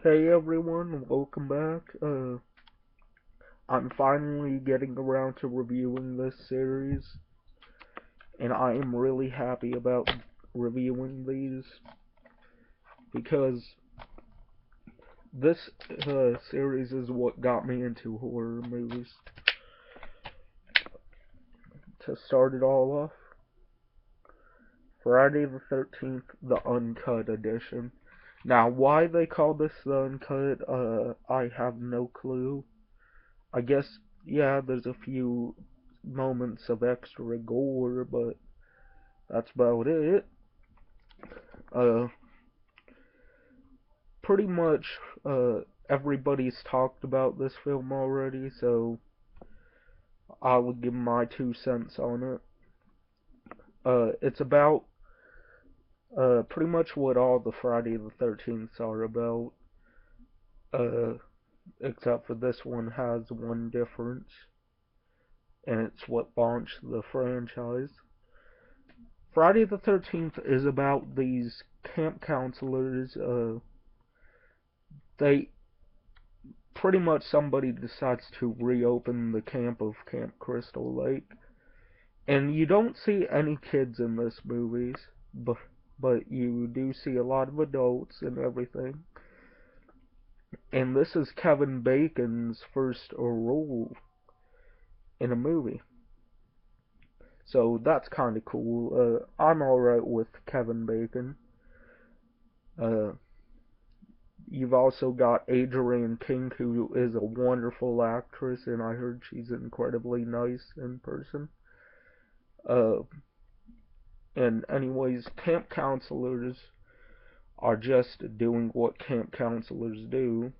Hey everyone, welcome back. I'm finally getting around to reviewing this series, and I am really happy about reviewing these because this series is what got me into horror movies. To start it all off, Friday the 13th, the Uncut Edition. Now, why they call this the Uncut, I have no clue. I guess, yeah, there's a few moments of extra gore, but that's about it. Uh, Pretty much, everybody's talked about this film already, so I would give my 2 cents on it. It's about, pretty much what all the Friday the 13th are about, uh, except for this one has one difference, and it's what launched the franchise. Friday the 13th is about these camp counselors, they pretty much somebody decides to reopen the camp of Camp Crystal Lake, and you don't see any kids in this movies, but you do see a lot of adults and everything. And this is Kevin Bacon's first role in a movie, so that's kind of cool. I'm alright with Kevin Bacon. Uh, You've also got Adrienne King, who is a wonderful actress, and I heard she's incredibly nice in person. Uh, and anyways, camp counselors are just doing what camp counselors do,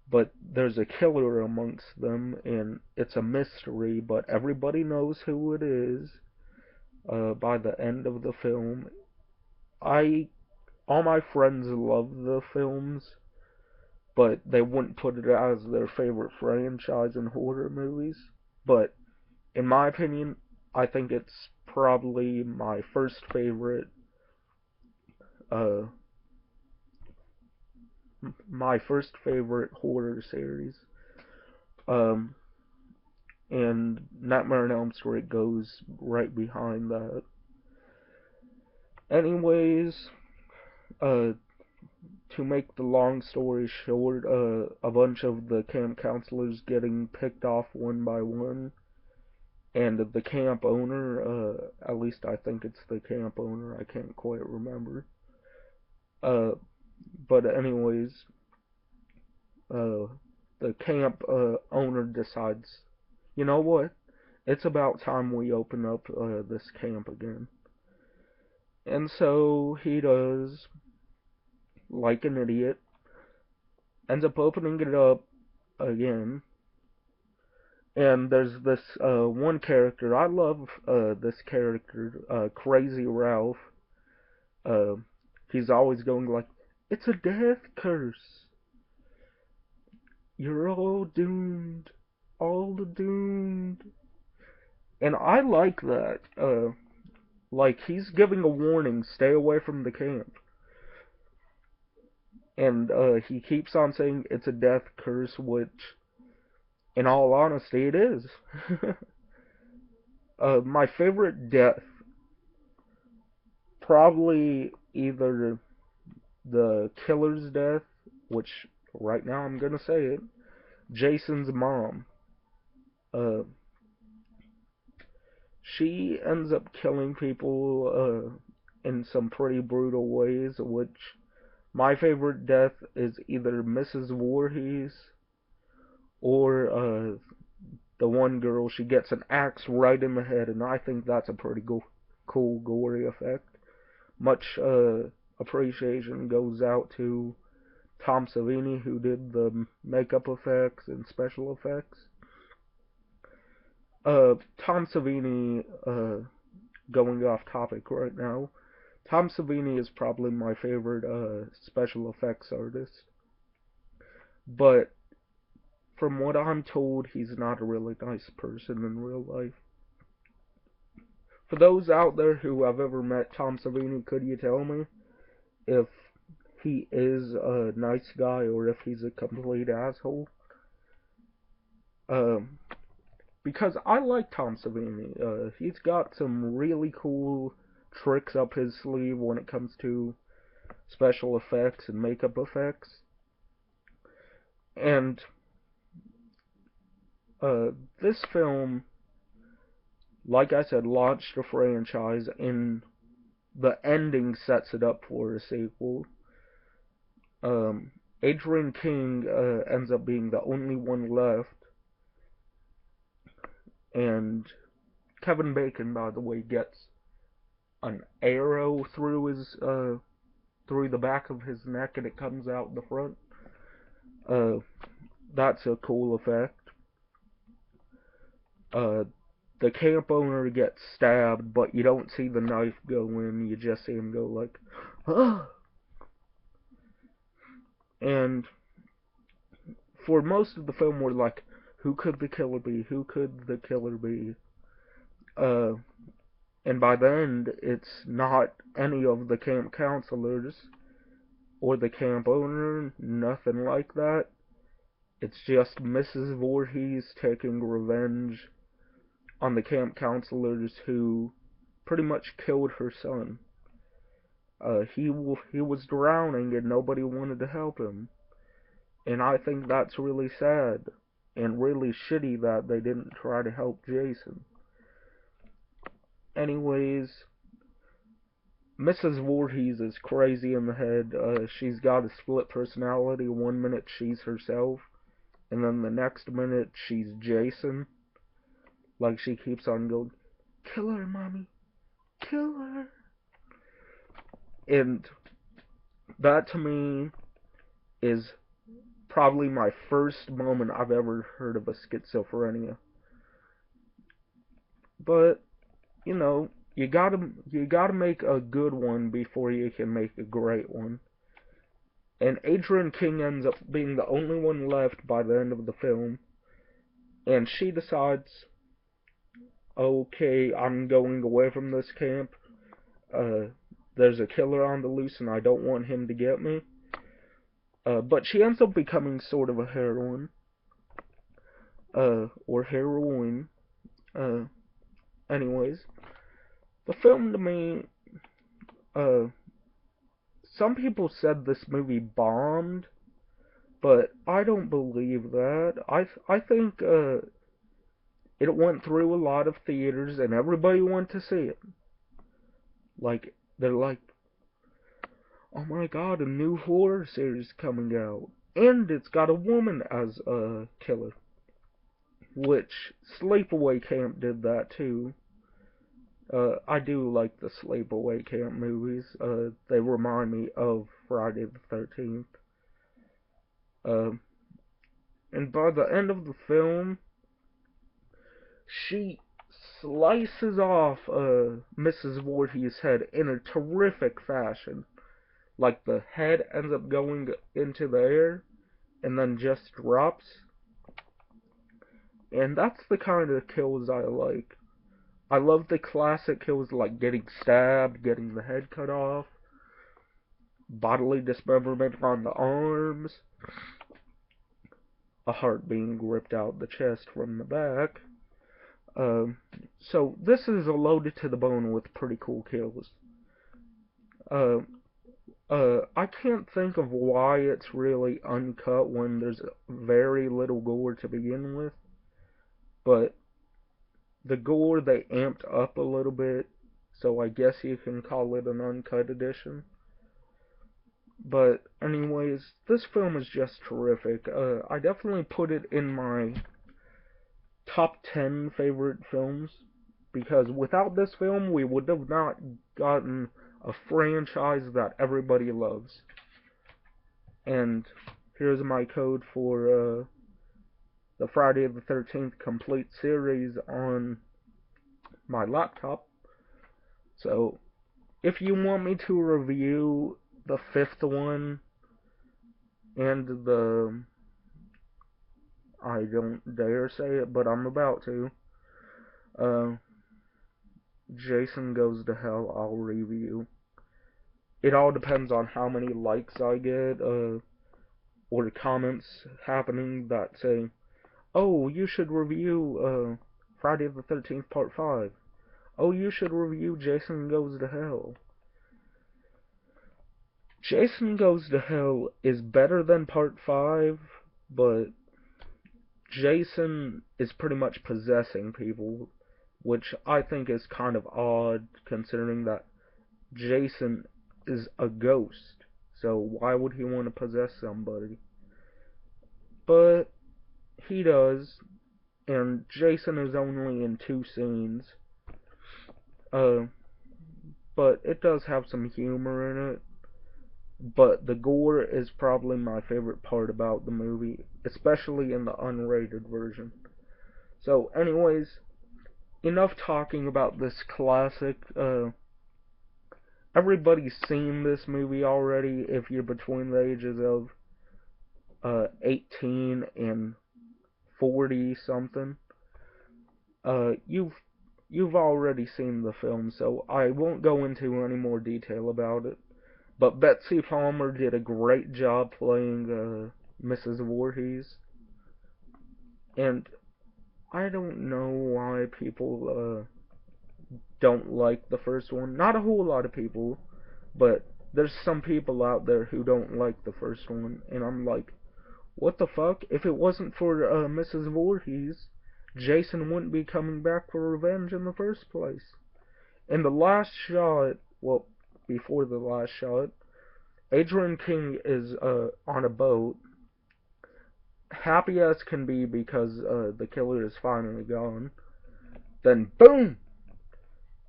but there's a killer amongst them, and it's a mystery, but everybody knows who it is by the end of the film. I all my friends love the films, but they wouldn't put it as their favorite franchise in horror movies. But in my opinion, I think it's probably uh, my first favorite horror series. Um, and Nightmare on Elm Street goes right behind that. Anyways, uh, to make the long story short, a bunch of the camp counselors getting picked off one by one, and the camp owner, at least I think it's the camp owner, I can't quite remember. Uh, but anyways, uh, the camp owner decides, you know what? It's about time we open up this camp again. And so he does, like an idiot, ends up opening it up again. And there's this one character. I love this character, Crazy Ralph. Uh, he's always going like, "It's a death curse. You're all doomed, all doomed." And I like that. Like he's giving a warning, stay away from the camp. And he keeps on saying it's a death curse, which, in all honesty, it is. My favorite death, probably either the killer's death, which right now I'm gonna say it, Jason's mom. Uh, she ends up killing people in some pretty brutal ways, which my favorite death is either Mrs. Voorhees or the one girl. She gets an axe right in the head, and I think that's a pretty cool, gory effect. Much appreciation goes out to Tom Savini, who did the makeup effects and special effects. Tom Savini, going off topic right now, Tom Savini is probably my favorite special effects artist. But from what I'm told, he's not a really nice person in real life. For those out there who have ever met Tom Savini, could you tell me if he is a nice guy or if he's a complete asshole. Um, because I like Tom Savini. He's got some really cool tricks up his sleeve when it comes to special effects and makeup effects. And this film, like I said, launched a franchise, and the ending sets it up for a sequel. Um, Adrian King ends up being the only one left, and Kevin Bacon, by the way, gets an arrow through the back of his neck, and it comes out the front. Uh, that's a cool effect. Uh, the camp owner gets stabbed, but you don't see the knife go in. You just see him go like, ah. And for most of the film, we're like, who could the killer be? Who could the killer be? Uh, and by the end, it's not any of the camp counselors or the camp owner, nothing like that. It's just Mrs. Voorhees taking revenge on the camp counselors who pretty much killed her son. He was drowning and nobody wanted to help him. And I think that's really sad and really shitty that they didn't try to help Jason. Anyways, Mrs. Voorhees is crazy in the head. She's got a split personality. One minute she's herself, and then the next minute she's Jason. Like she keeps on going, kill her, mommy, kill her. And that to me is probably my first moment I've ever heard of a schizophrenia. But, you know, you gotta make a good one before you can make a great one. And Adrian King ends up being the only one left by the end of the film. And she decides, okay, I'm going away from this camp. There's a killer on the loose and I don't want him to get me. But she ends up becoming sort of a heroine. Or heroine. Anyways, the film to me, some people said this movie bombed, but I don't believe that. I think it went through a lot of theaters and everybody went to see it. Like, they're like, oh my god, a new horror series coming out. And it's got a woman as a killer. Which, Sleepaway Camp did that too. I do like the Sleepaway Camp movies. They remind me of Friday the 13th. And by the end of the film, she slices off Mrs. Voorhees' head in a terrific fashion. Like the head ends up going into the air and then just drops. And that's the kind of kills I like. I love the classic kills like getting stabbed, getting the head cut off, bodily dismemberment on the arms, a heart being ripped out the chest from the back. So this is loaded to the bone with pretty cool kills. I can't think of why it's really uncut when there's very little gore to begin with, but the gore they amped up a little bit, so I guess you can call it an uncut edition. But anyways, this film is just terrific. I definitely put it in my top 10 favorite films, because without this film, we would have not gotten a franchise that everybody loves. And here's my code for the Friday the 13th complete series on my laptop. So, if you want me to review the fifth one and the... I don't dare say it, but I'm about to. Jason Goes to Hell, I'll review. it all depends on how many likes I get, or comments happening that say, "Oh, you should review Friday the 13th Part 5. Oh, you should review Jason Goes to Hell." Jason Goes to Hell is better than Part 5, but Jason is pretty much possessing people, which I think is kind of odd considering that Jason is a ghost. So why would he want to possess somebody? But he does, and Jason is only in 2 scenes. Uh, but it does have some humor in it. But the gore is probably my favorite part about the movie, especially in the unrated version. So, anyways, enough talking about this classic. Everybody's seen this movie already if you're between the ages of 18 and 40 something. You've already seen the film, so I won't go into any more detail about it. But Betsy Palmer did a great job playing Mrs. Voorhees, and I don't know why people don't like the first one. Not a whole lot of people, but there's some people out there who don't like the first one, and I'm like, what the fuck? If it wasn't for Mrs. Voorhees, Jason wouldn't be coming back for revenge in the first place. In the last shot, well, before the last shot, Adrian King is on a boat, happy as can be because the killer is finally gone. Then, boom!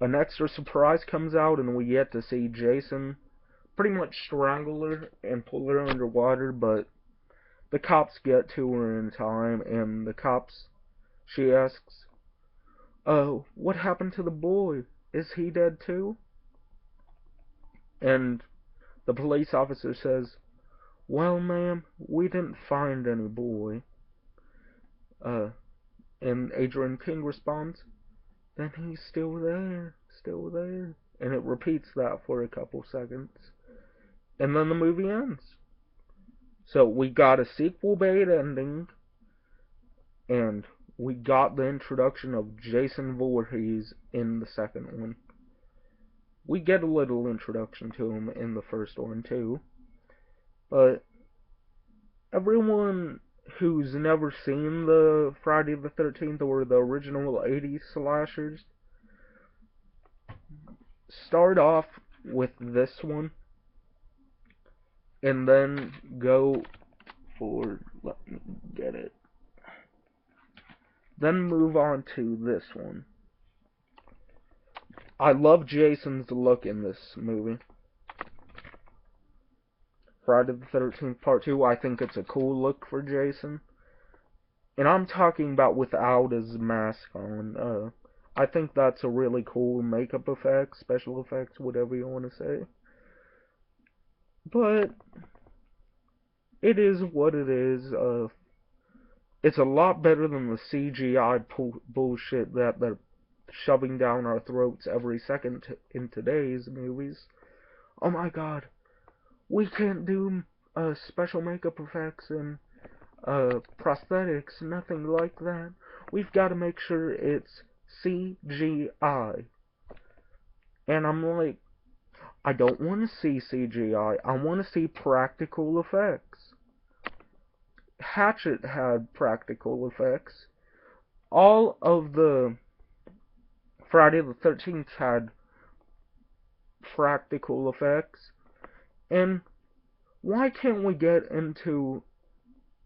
An extra surprise comes out, and we get to see Jason pretty much strangle her and pull her underwater, but the cops get to her in time, and she asks, "Oh, what happened to the boy? Is he dead too?" And the police officer says, "Well, ma'am, we didn't find any boy." And Adrian King responds, "Then he's still there, still there." And it repeats that for a couple seconds. And then the movie ends. So we got a sequel bait ending, and we got the introduction of Jason Voorhees in the second one. We get a little introduction to him in the first one too, but everyone who's never seen the Friday the 13th or the original 80s slashers, start off with this one and then go for, let me get it, then move on to this one. I love Jason's look in this movie. Friday the 13th Part 2, I think it's a cool look for Jason. And I'm talking about without his mask on. I think that's a really cool makeup effect, special effects, whatever you want to say. But it is what it is. It's a lot better than the CGI bullshit that they're shoving down our throats every second in today's movies. Oh my god, we can't do special makeup effects and prosthetics, nothing like that. We've got to make sure it's CGI. And I'm like, I don't want to see CGI. I want to see practical effects. Hatchet had practical effects. All of the Friday the 13th had practical effects. And why can't we get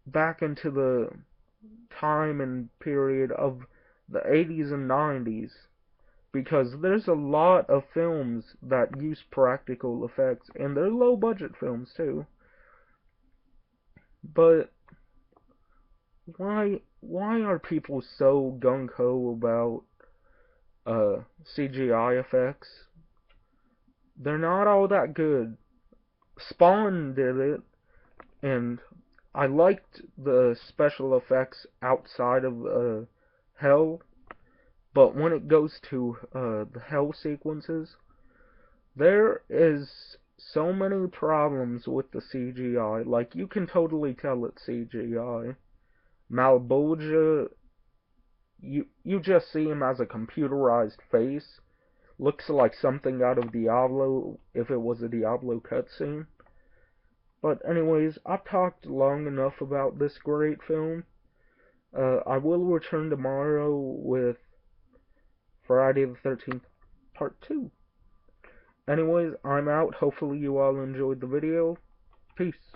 back into the time and period of the 80s and 90s? Because there's a lot of films that use practical effects, and they're low budget films too. But why are people so gung ho about CGI effects? They're not all that good. Spawn did it, and I liked the special effects outside of Hell, but when it goes to the Hell sequences, there is so many problems with the CGI. Like, you can totally tell it's CGI. Malbolgia, you just see him as a computerized face. Looks like something out of Diablo if it was a Diablo cutscene. But anyways, I've talked long enough about this great film. I will return tomorrow with Friday the 13th Part 2. Anyways, I'm out. Hopefully you all enjoyed the video. Peace.